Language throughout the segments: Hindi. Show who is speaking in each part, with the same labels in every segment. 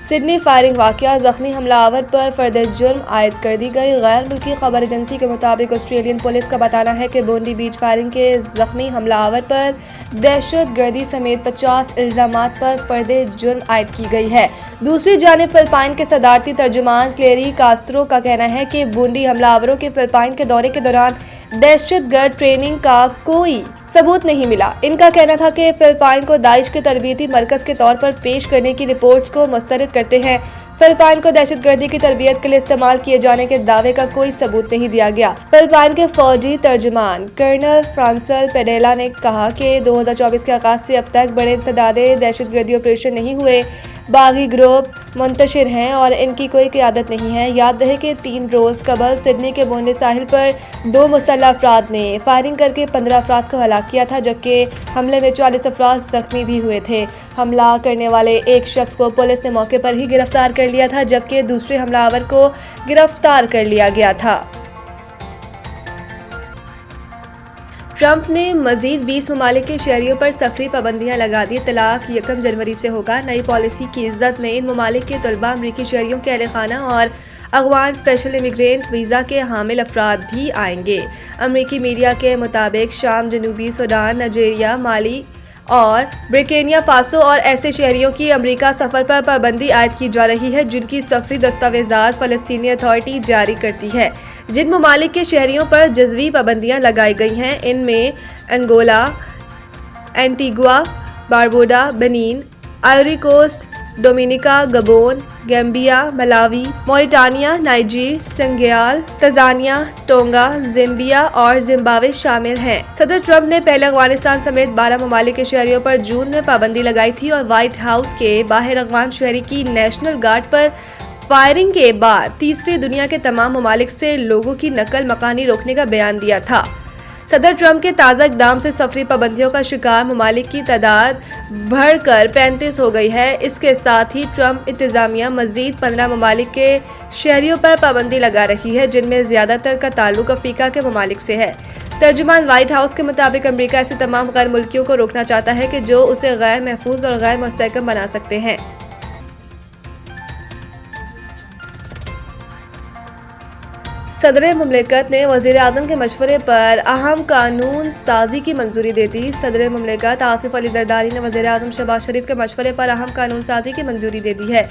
Speaker 1: सिडनी फायरिंग वाकया, जख्मी हमलावर पर फर्द जुर्म आयद कर दी गई। गैर मुल्की खबर एजेंसी के मुताबिक ऑस्ट्रेलियन पुलिस का बताना है कि बोंडी बीच फायरिंग के जख्मी हमलावर पर दहशत गर्दी समेत 50 इल्जामात पर फर्द जुर्म आयद की गई है। दूसरी जानिब फिलिपाइन के सदारती तर्जुमान क्लेरी कास्त्रो का कहना है कि बोंडी हमलावरों के फिलिपाइन के दौरे के दौरान दहशतगर्द ट्रेनिंग का कोई सबूत नहीं मिला। इनका कहना था कि फिलिपाइन को दाइश के तरबियती मरकज के तौर पर पेश करने की रिपोर्ट्स को मुस्तरद करते हैं। फिलिपाइन को दहशतगर्दी की तरबियत के लिए इस्तेमाल किए जाने के दावे का कोई सबूत नहीं दिया गया। फिलिपाइन के फौजी तर्जुमान कर्नल फ्रांसल पेडेला ने कहा कि 2024 के आगाज से अब तक बड़े इंसदादे दहशतगर्दी ऑपरेशन नहीं हुए। बागी ग्रुप मुंतशिर हैं और इनकी कोई क़यादत नहीं है। याद रहे कि 3 रोज़ कबल सिडनी के बोंडे साहिल पर 2 मुसल्लह अफराद ने फायरिंग करके 15 अफराद को हलाक किया था, जबकि हमले में 40 अफराद जख्मी भी हुए थे। हमला करने वाले एक शख्स को पुलिस ने मौके पर ही गिरफ्तार कर लिया था, जबकि दूसरे हमलावर को गिरफ्तार कर लिया गया था। ट्रंप ने मजीद 20 ममालिक के शहरियों पर सफरी पाबंदियां लगा दी। तलाक 1 जनवरी से होगा। नई पॉलिसी की इज्जत में इन ममालिक के तलबा, अमरीकी शहरियों के अहल खाना और अगवान स्पेशल इमिग्रेंट वीज़ा के हामिल अफराद भी आएंगे। अमरीकी मीडिया के मुताबिक शाम, जनूबी सूडान, नाइजीरिया, माली और बुर्किना फासो और ऐसे शहरियों की अमेरिका सफ़र पर पाबंदी आयद की जा रही है जिनकी सफरी दस्तावेजात फ़लस्तीनी अथॉरिटी जारी करती है। जिन ममालिक के शहरियों पर जज़वी पाबंदियाँ लगाई गई हैं इनमें Angola, Antigua, Barbuda, Benin, Ivory Coast, Dominica, Gabon, Gambia, Malawi, Mauritania, Niger, Senegal, Tanzania, Tonga, Zambia और जिम्बाब्वे शामिल हैं। सदर ट्रंप ने पहले अफगानिस्तान समेत 12 ममालिक के शहरियों पर जून में पाबंदी लगाई थी और व्हाइट हाउस के बाहर अफगान शहरी की नेशनल गार्ड पर फायरिंग के बाद तीसरी दुनिया के तमाम ममालिक से लोगों की नकल मकानी रोकने का बयान दिया था। सदर ट्रंप के ताज़ा इक़दाम से सफरी पाबंदियों का शिकार ममालिक की तादाद बढ़कर 35 हो गई है। इसके साथ ही ट्रंप इंतज़ामिया मज़ीद 15 ममालिक के शहरियों पर पाबंदी लगा रही है, जिनमें ज़्यादातर का ताल्लुक अफ्रीका के ममालिक से है। तर्जुमान व्हाइट हाउस के मुताबिक अमरीका ऐसे तमाम गैर मुल्कियों को रोकना चाहता है कि जो उसे गैर महफूज और गैर मुस्तहकम बना सकते हैं। सदर मुमलिकत ने वज़ीर आज़म के मशवरे पर अहम कानून साजी की मंजूरी दे दी। सदर मुमलिकत आसिफ अली जरदारी ने वज़ीर आज़म शहबाज शरीफ के मशवरे पर अहम कानून साजी की मंजूरी दे दी है।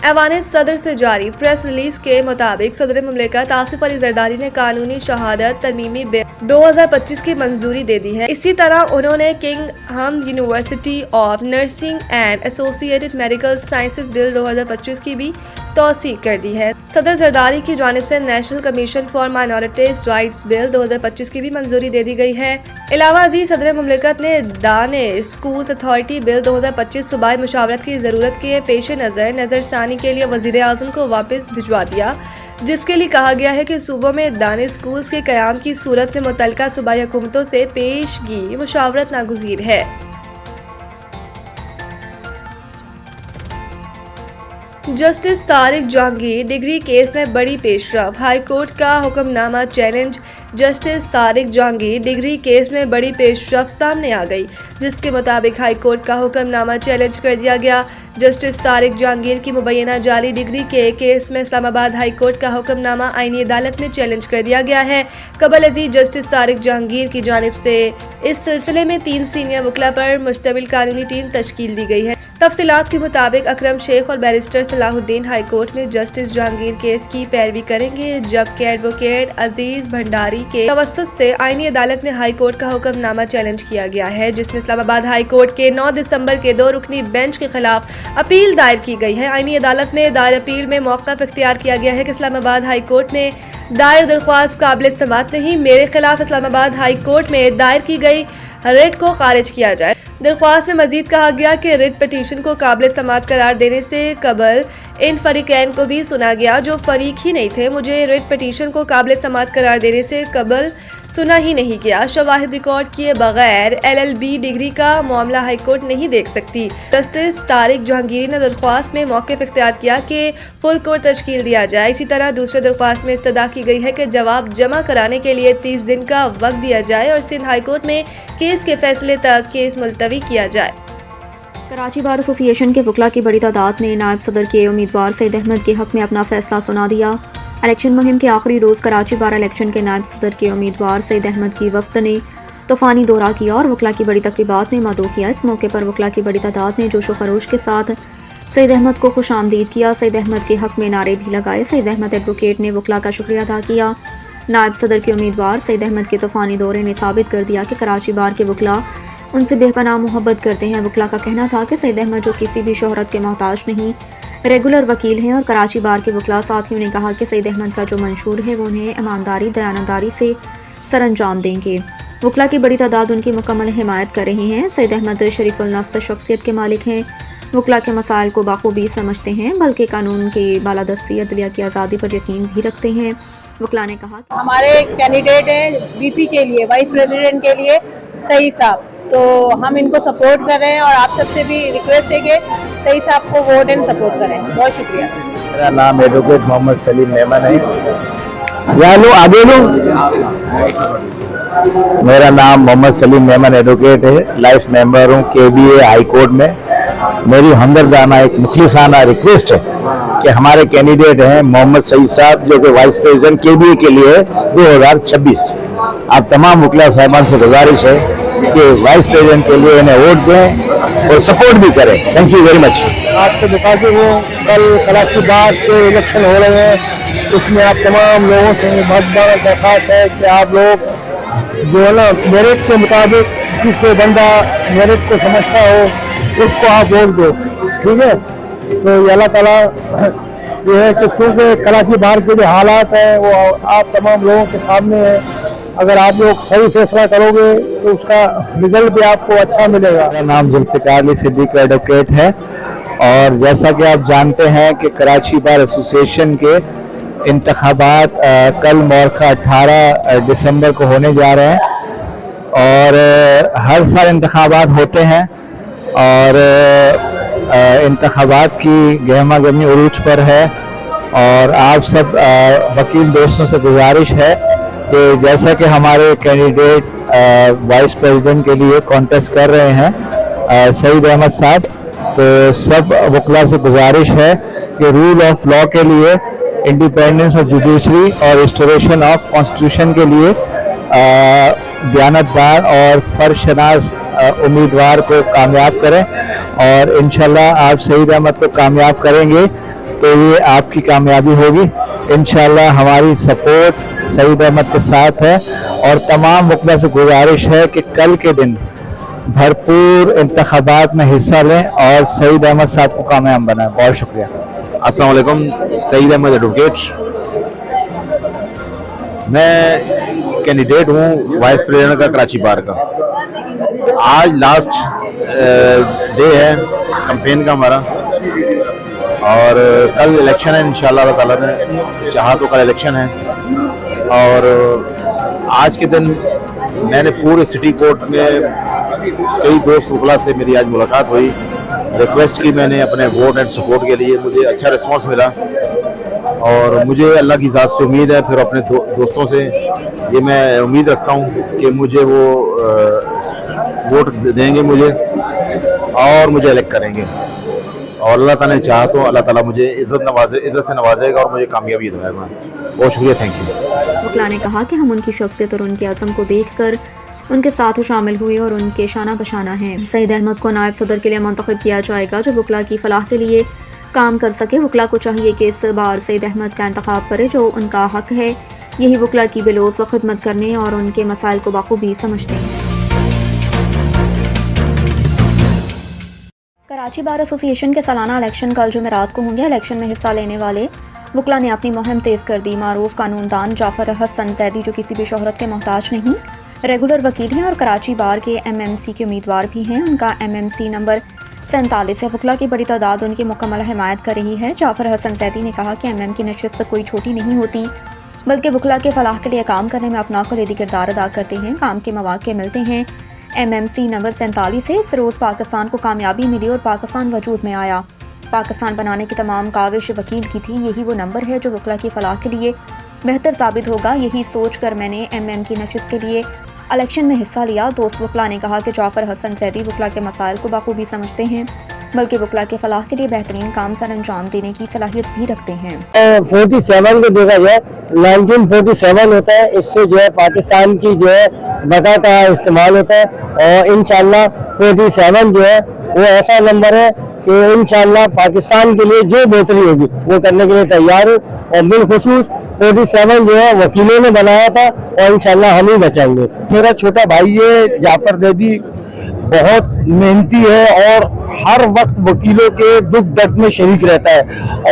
Speaker 1: ऐवान सदर से जारी प्रेस रिलीज के मुताबिक सदर मुमलिकत आसिफ अली जरदारी ने कानूनी शहादत तरमीमी बिल 2025 की मंजूरी दे दी है। इसी तरह उन्होंने king Hamad university of nursing and associated medical sciences bill 2025 की भी तौसीक कर दी है। सदर जरदारी की जानिब से national commission for minorities rights bill 2025 की भी मंजूरी दे दी गई है। इलावा जी सदर मुमलिकत ने दानिश स्कूल्स अथॉरिटी बिल 2025 सूबाई मुशावरत की ज़रूरत के पेश नज़र नज़रसानी के लिए वज़ीर आज़म को वापस भिजवा दिया, जिसके लिए कहा गया है कि सूबों में दानिश स्कूल्स के क़याम की सूरत में मुतल्लिका सूबाई हुकूमतों से पेशगी मुशावरत नागुज़ीर है। Justice Tariq Jahangir degree case में बड़ी पेशरफ, हाई कोर्ट का हुक्मनामा challenge. Justice Tariq Jahangir degree case में बड़ी पेशरफ सामने आ गई, जिसके मुताबिक हाई कोर्ट का हुक्मनामा चैलेंज कर दिया गया। जस्टिस तारिक जहांगीर की मुबैना जाली डिग्री के केस में इस्लामाबाद हाई कोर्ट का हुक्मनामा आईनी अदालत में चैलेंज कर दिया गया है। कबल अजीज जस्टिस तारिक जहांगीर की जानिब से इस सिलसिले में 3 सीनियर वकला पर मुश्तमिल कानूनी टीम तश्कील दी गई है। तफसीलात के मुताबिक अकरम शेख और बैरिस्टर सलाहुद्दीन हाई कोर्ट में जस्टिस जहांगीर केस की पैरवी करेंगे, जबकि एडवोकेट अजीज भंडारी के तवस्सुत से आईनी अदालत में हाई कोर्ट का हुक्मनामा चैलेंज किया गया है, जिसमें इस्लामाबाद हाई कोर्ट के 9 दिसंबर के 2 रुकनी बेंच के खिलाफ अपील दायर की गई है। आईनी अदालत में दायर अपील में मौक़िफ़ इख्तियार किया गया है कि इस्लामाबाद हाई कोर्ट में दायर दरख्वास्त काबिल समाअत नहीं, मेरे खिलाफ इस्लामाबाद हाई कोर्ट में दायर की गई रिट को खारिज किया जाए। दरख्वास्त में मजीद कहा गया कि रिट पटिशन को काबिल समाअत करार देने से कबल इन फरीकैन को भी सुना गया जो फरीक ही नहीं थे। मुझे रिट पटिशन को काबिल समाअत करार देने से कबल सुना ही नहीं गया। शवाहिद रिकॉर्ड किए बगैर LLB डिग्री का मामला हाई कोर्ट नहीं देख सकती। जस्टिस तारिक जहांगीर ने दरख्वास्त में मौक़िफ़ इख्तियार किया कि फुल कोर्ट तश्कील दिया जाए। इसी तरह दूसरे दरख्वास्त में इस्तदा की गई है कि जवाब जमा कराने के लिए 30 दिन का वक्त दिया जाए और सिंध हाई कोर्ट में केस के फैसले तक केस मुलतवी किया जाए।
Speaker 2: कराची बार एसोसिएशन के वकला की बड़ी तादाद ने नायब सदर के उम्मीदवार सईद अहमद के हक में अपना फैसला सुना दिया। इलेक्शन मुहिम के आखिरी रोज़ कराची बार इलेक्शन के नायब सदर के उम्मीदवार सईद अहमद की वफ्द ने तूफ़ानी दौरा किया और वकला की बड़ी तकरीबात में मदऊ किया। इस मौके पर वकला की बड़ी तादाद ने जोशो खरोश के साथ सईद अहमद को खुश आमदीद किया। सईद अहमद के हक में नारे भी लगाए। सईद अहमद एडवोकेट ने वकला का शुक्रिया अदा किया। नायब सदर के उम्मीदवार सईद अहमद के तूफ़ानी दौरे ने साबित कर दिया कि कराची बार के वकला उनसे बेपनाह मोहब्बत करते हैं। वकला का कहना था कि सईद अहमद जो किसी भी शोहरत के मोहताज नहीं, रेगुलर वकील हैं और कराची बार के वकला साथियों ने कहा कि सईद अहमद का जो मंशूर है वो उन्हें ईमानदारी दयानतदारी से सरअंजाम देंगे। वकला की बड़ी तादाद उनकी मुकम्मल हिमायत कर रहे हैं। सईद अहमद शरीफुल नफ्स शख्सियत के मालिक हैं। वकला के मसाइल को बाखूबी समझते हैं, बल्कि कानून के बालादस्ती अदलिया की आज़ादी पर यकीन भी रखते हैं। वकला ने कहा
Speaker 3: हमारे कैंडिडेट हैं बीपी के लिए, वाइस प्रेसिडेंट के लिए सईद साहब, तो हम इनको सपोर्ट कर रहे हैं और आप सबसे भी रिक्वेस्ट है कि सईद साहब को वोट एंड सपोर्ट करें। बहुत शुक्रिया।
Speaker 4: मेरा नाम एडवोकेट मोहम्मद सलीम मेमन है। या लो आगे लो। मेरा नाम मोहम्मद सलीम मेमन एडवोकेट है, लाइफ मेंबर हूँ KBA हाई कोर्ट में। मेरी हमदर्दाना एक मुखलिसाना रिक्वेस्ट है कि हमारे कैंडिडेट हैं मोहम्मद सईद साहब, जो कि वाइस प्रेसिडेंट KBA के लिए 2026। आप तमाम वकला साहबान से गुजारिश है कि वाइस प्रेसिडेंट के लिए इन्हें वोट दें और सपोर्ट भी करें। Thank you very much. आपको बताते हुए कल कराची बार के इलेक्शन हो रहे हैं, उसमें आप तमाम लोगों से बहुत बड़ा दरख्वास्त है कि आप लोग जो है ना मेरिट के मुताबिक जिस बंदा मेरिट को समझता हो उसको आप वोट दो, ठीक है। तो अल्लाह ताला ये है कि क्योंकि कराची बार के जो हालात हैं वो आप तमाम लोगों के सामने है। अगर आप लोग सही फैसला करोगे तो उसका रिजल्ट भी आपको अच्छा मिलेगा। मेरा नाम जुल्फ़िकार अली सिद्दीक एडवोकेट है और जैसा कि आप जानते हैं कि कराची बार एसोसिएशन के इंतखाबात कल मौरखा 18 दिसंबर को होने जा रहे हैं और हर साल इंतखाबात होते हैं और इंतखाबात की गहमा गहमी उरूज पर है। और आप सब वकील दोस्तों से गुजारिश है कि जैसा कि हमारे कैंडिडेट वाइस प्रेसिडेंट के लिए कॉन्टेस्ट कर रहे हैं सईद अहमद साहब, तो सब वकला से गुजारिश है कि रूल ऑफ लॉ के लिए, इंडिपेंडेंस ऑफ जुडिशरी और रिस्टोरेशन ऑफ कॉन्स्टिट्यूशन के लिए दयानतदार और फर्शनास उम्मीदवार को कामयाब करें और इंशाल्लाह आप सईद अहमद को कामयाब करेंगे तो ये आपकी कामयाबी होगी। इंशाल्लाह हमारी सपोर्ट सईद अहमद के साथ है और तमाम वकला से गुजारिश है कि कल के दिन भरपूर इंतखाबात में हिस्सा लें और सईद अहमद साहब को कामयाब बनाएं। बहुत शुक्रिया।
Speaker 5: अस्सलाम वालेकुम, सईद अहमद एडवोकेट। मैं कैंडिडेट हूँ वाइस प्रेसिडेंट का कराची बार का। आज लास्ट डे है कैंपेन का हमारा और कल इलेक्शन है। इंशाल्लाह अल्लाह ताला ने चाहा तो कल इलेक्शन है और आज के दिन मैंने पूरे सिटी कोर्ट में कई दोस्त वकला से मेरी आज मुलाकात हुई, रिक्वेस्ट की मैंने अपने वोट एंड सपोर्ट के लिए। मुझे अच्छा रिस्पांस मिला और मुझे अल्लाह की ज़ात से उम्मीद है, फिर अपने दोस्तों से ये मैं उम्मीद रखता हूँ कि मुझे वो वोट देंगे मुझे और मुझे इलेक्ट करेंगे और अल्लाह ताला ने चाहा तो अल्लाह ताला मुझे इज़्ज़त से नवाजेगा और मुझे कामयाबी दिलाएगा। बहुत शुक्रिया, थैंक यू।
Speaker 2: वकला ने कहा कि हम उनकी शख्सियत और उनके अज़म को देखकर उनके साथ शामिल हुए और उनके शाना बशाना हैं। सईद अहमद को नायब सदर के लिए मुंतखब किया जाएगा जो वकला की फलाह के लिए काम कर सके। वकला को चाहिए कि इस बार सईद अहमद का इंतखाब करे जो उनका हक है। यही वकला की बेलोस खिदमत करने और उनके मसाइल को बाखूबी समझते हैं। कराची बार एसोसिएशन के सालाना इलेक्शन कल जुमेरात को होंगे। इलेक्शन में हिस्सा लेने वाले वकला ने अपनी मुहिम तेज़ कर दी। मारूफ कानूनदान जाफर हसन जैदी जो किसी भी शोहरत के मोहताज नहीं, रेगुलर वकील हैं और कराची बार के MMC के उम्मीदवार भी हैं। उनका MMC नंबर 47 है। वकला की बड़ी तादाद उनकी मुकम्मल हिमायत कर रही है। जाफर हसन जैदी ने कहा कि MM की नशिस्त कोई छोटी नहीं होती, बल्कि वकला के फलाह के लिए काम करने में अपना कलीदी किरदार अदा करते हैं। काम के मौके मिलते हैं। MMC नंबर 47 से इस रोज़ पाकिस्तान को कामयाबी मिली और पाकिस्तान वजूद में आया। पाकिस्तान बनाने की तमाम काविश वकील की थी। यही वो नंबर है जो वकला की फलाह के लिए बेहतर साबित होगा। यही सोच कर मैंने MM की नशिस्त के लिए इलेक्शन में हिस्सा लिया। दोस्त वकला ने कहा कि जाफर हसन जैदी वकला के मसाइल को बाखूबी समझते हैं। बल्कि वकला के फलाह के लिए बेहतरीन काम सर अंजाम देने की सलाहियत भी रखते हैं।
Speaker 6: 47 को देखा जाए 1947 होता है, इससे जो है पाकिस्तान की जो है बका का इस्तेमाल होता है और इंशाल्लाह 47 जो है वो ऐसा नंबर है कि इंशाल्लाह पाकिस्तान के लिए जो बेहतरी होगी वो करने के लिए तैयार हूँ और बिलखुसूस 47 जो है वकीलों ने बनाया था और इंशाल्लाह हम ही बचाएंगे। मेरा छोटा भाई है जाफर दैदी, बहुत मेहनती है और हर वक्त वकीलों के दुख दर्द में शरीक रहता है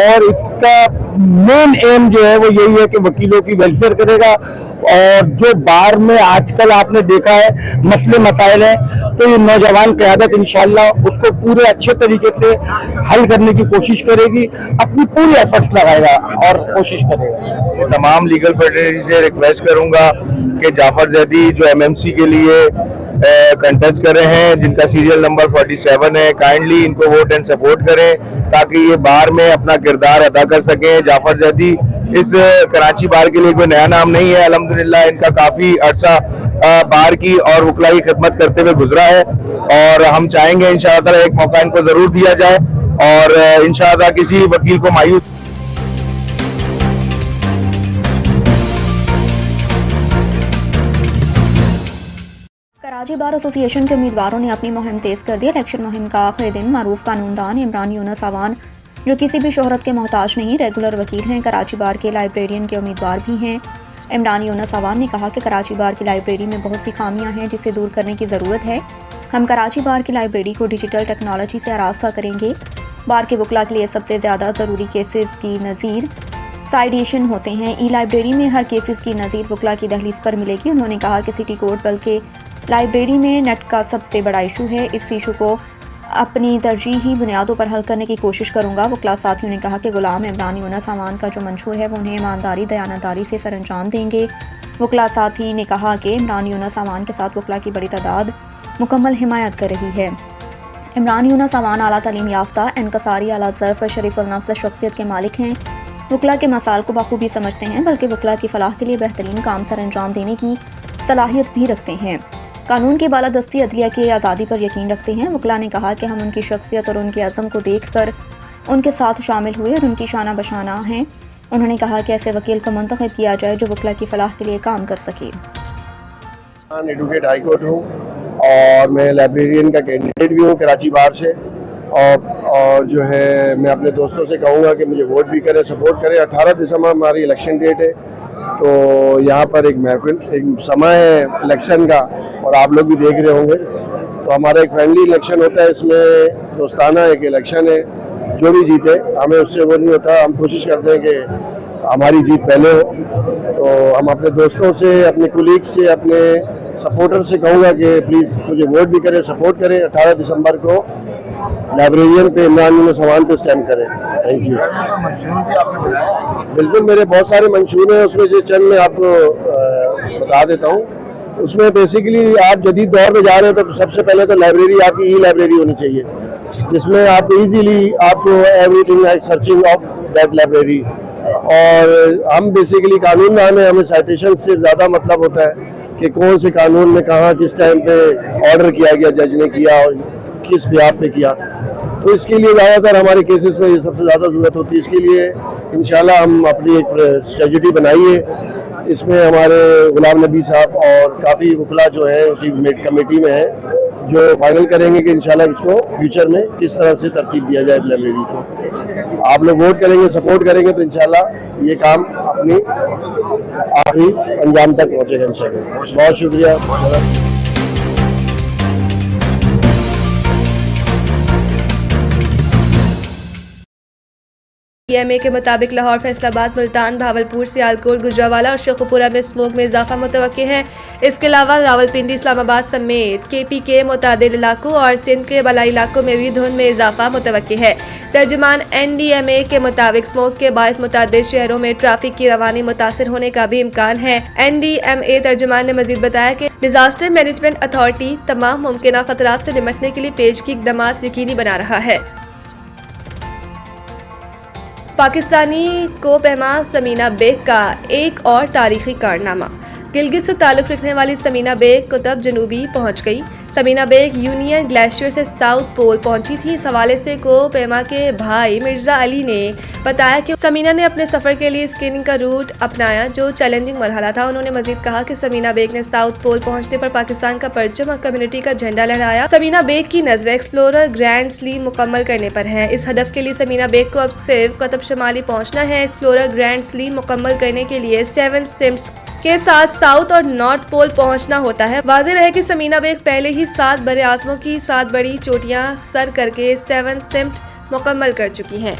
Speaker 6: और इसका मेन एम जो है वो यही है कि वकीलों की वेलफेयर करेगा। और जो बार में आजकल आपने देखा है मसले मसाइल हैं, तो ये नौजवान क़यादत इंशाल्लाह उसको पूरे अच्छे तरीके से हल करने की कोशिश करेगी, अपनी पूरी एफर्ट्स लगाएगा और कोशिश करेगा।
Speaker 5: तमाम लीगल फ्रेटर्निटी से रिक्वेस्ट करूंगा कि जाफर जैदी जो एमएमसी के लिए कंटेस्ट कर रहे हैं, जिनका सीरियल नंबर 47 है, काइंडली इनको वोट एंड सपोर्ट करें ताकि ये बार में अपना किरदार अदा कर सकें। जाफर जैदी इस कराची बार के लिए कोई नया नाम नहीं है, अल्हम्दुलिल्लाह इनका काफ़ी अरसा बार की और वकला की खिदमत करते हुए गुजरा है और हम चाहेंगे इंशाअल्लाह ताला एक मौका इनको ज़रूर दिया जाए और इंशाअल्लाह किसी वकील को मायूस
Speaker 2: कराची बार एसोसिएशन के उम्मीदवारों ने अपनी मुहिम तेज़ कर दी। इलेक्शन मुहिम का आखिरी दिन मारूफ कानूनदान इमरान यूनुस अवान, जो किसी भी शोहरत के मोहताज नहीं, रेगुलर वकील हैं, कराची बार के लाइब्रेरियन के उम्मीदवार भी हैं। इमरान यूनुस अवान ने कहा कि कराची बार की लाइब्रेरी में बहुत सी खामियां हैं जिसे दूर करने की ज़रूरत है। हम कराची बार की लाइब्रेरी को डिजिटल टेक्नोलॉजी से आरास्ता करेंगे। बार के वकला के लिए सबसे ज़्यादा ज़रूरी केसेस की नज़ीर साइडेशन होते हैं। ई लाइब्रेरी में हर केसेस की नज़ीर वकला की दहलीज पर मिलेगी। उन्होंने कहा कि सिटी कोर्ट बल्कि लाइब्रेरी में नेट का सबसे बड़ा इशू है। इस इशू को अपनी तरजीही बुनियादों पर हल करने की कोशिश करूंगा। वकला साथियों ने कहा कि गुलाम इमरान यूनुस अवान का जो मंशूर है वो उन्हें ईमानदारी दयानतदारी से सर अंजाम देंगे। वकला साथी ने कहा कि इमरान यूनुस अवान के साथ वकला की बड़ी तादाद मुकम्मल हिमायत कर रही है। इमरान यूनुस अवान आला तालीम याफ्ता, इनकसारी, आला ज़र्फ़, शरीफ़ुल नफ्स शख्सियत के मालिक हैं। वकला के मसाल को बखूबी समझते हैं, बल्कि वकला की फलाह के लिए बेहतरीन काम सर अंजाम देने की सलाहियत भी रखते हैं। कानून की बालादस्ती अदलिया की आज़ादी पर यकीन रखते हैं। वकला ने कहा कि हम उनकी शख्सियत और उनके अज़म को देख कर उनके साथ शामिल हुए और उनकी शाना बशाना हैं। उन्होंने कहा कि ऐसे वकील को मुंतखब किया जाए जो वकला की फलाह के लिए काम कर सके।
Speaker 7: एडवोकेट हाई कोर्ट हूँ और मैं लाइब्रेरियन का कैंडिडेट भी हूँ कराची बार से और जो है मैं अपने दोस्तों से कहूँगा कि मुझे वोट भी करें, सपोर्ट करें। 18 दिसंबर हमारी इलेक्शन डेट है, तो यहाँ पर एक महफिल, एक समय है इलेक्शन का और आप लोग भी देख रहे होंगे। तो हमारा एक फ्रेंडली इलेक्शन होता है, इसमें दोस्ताना एक इलेक्शन है। जो भी जीते हमें उससे वो नहीं होता, हम कोशिश करते हैं कि हमारी जीत पहले हो। तो हम अपने दोस्तों से, अपने कुलीग से, अपने सपोर्टर से कहूँगा कि प्लीज़ मुझे वोट भी करें, सपोर्ट करें। 18 दिसंबर को लाइब्रेरियन पे, इमरान यूनुस अवान पे स्टैम्प करें। Thank you. बिल्कुल, मेरे बहुत सारे मंशूर हैं, उसमें से चंद मैं आपको बता देता हूँ। उसमें बेसिकली आप जदीद दौर में जा रहे हैं तो सबसे पहले तो लाइब्रेरी आपकी ई लाइब्रेरी होनी चाहिए, जिसमें आप इजीली आपको everything like searching of that library. और हम बेसिकली कानूनदान है, हमें साइटेशन से ज़्यादा मतलब होता है कि कौन से कानून में कहाँ किस टाइम पे ऑर्डर किया गया, जज ने किया और किस ब्याह पे किया। तो इसके लिए ज़्यादातर हमारे केसेस में ये सबसे ज़्यादा ज़रूरत होती है। इसके लिए इंशाल्लाह हम अपनी एक स्ट्रेटजी बनाई है। इसमें हमारे गुलाम नबी साहब और काफ़ी वकला जो है उसकी कमेटी में है, जो फाइनल करेंगे कि इंशाल्लाह इसको फ्यूचर में किस तरह से तरतीब दिया जाए लाइब्रेरी को। आप लोग वोट करेंगे, सपोर्ट करेंगे तो इंशाल्लाह ये काम अपनी आखिरी अंजाम तक पहुँचेगा इंशाल्लाह। बहुत शुक्रिया।
Speaker 1: पीएमए के मुताबिक लाहौर, फैसलाबाद, मुल्तान, भावलपुर, सियालकोट, गुजरावाला और शेखुपुरा में स्मोक में इजाफा मुतवक्के है। इसके अलावा रावलपिंडी, इस्लामाबाद समेत केपी के मुतादिल इलाकों और सिंध के बलाई इलाकों में भी धुंध में इजाफा मुतवक्के है। तर्जुमान NDMA के मुताबिक स्मोक के बायस मुतादिद शहरों में ट्रैफिक की रवानी मुतासिर होने का भी इम्कान है। NDMA तर्जुमान ने मजीद बताया कि डिजास्टर मैनेजमेंट अथॉरिटी तमाम मुमकिन खतरात से निपटने के लिए पेशगी इक़दामात यकीनी बना रहा है। पाकिस्तानी को पहमा समीना बेग का एक और तारीखी कारनामा। गिलगित से ताल्लुक़ रखने वाली समीना बेग कुतुब जनूबी पहुंच गई। समीना बेग यूनियन ग्लेशियर से साउथ पोल पहुंची थी। इस हवाले से को पेमा के भाई मिर्जा अली ने बताया कि समीना ने अपने सफ़र के लिए स्कीनिंग का रूट अपनाया जो चैलेंजिंग मरहला था। उन्होंने मजीद कहा कि समीना बेग ने साउथ पोल पहुंचने पर पाकिस्तान का परचम और कम्युनिटी का झंडा लहराया। समीना बेग की नजरें एक्सप्लोरर ग्रैंड स्लीम मुकम्मल करने पर हैं। इस हदफ के लिए समीना बेग को अब सिर्फ कुतुब शुमाली पहुंचना है। एक्सप्लोरर ग्रैंड स्लीम मुकम्मल करने के लिए 7 सिम्स के साथ साउथ और नॉर्थ पोल पहुंचना होता है। वाज़ेह रहे कि समीना बेग पहले ही 7 बड़े आज़मों की 7 बड़ी चोटियां सर करके 7 सिम्ट मुकम्मल कर चुकी हैं।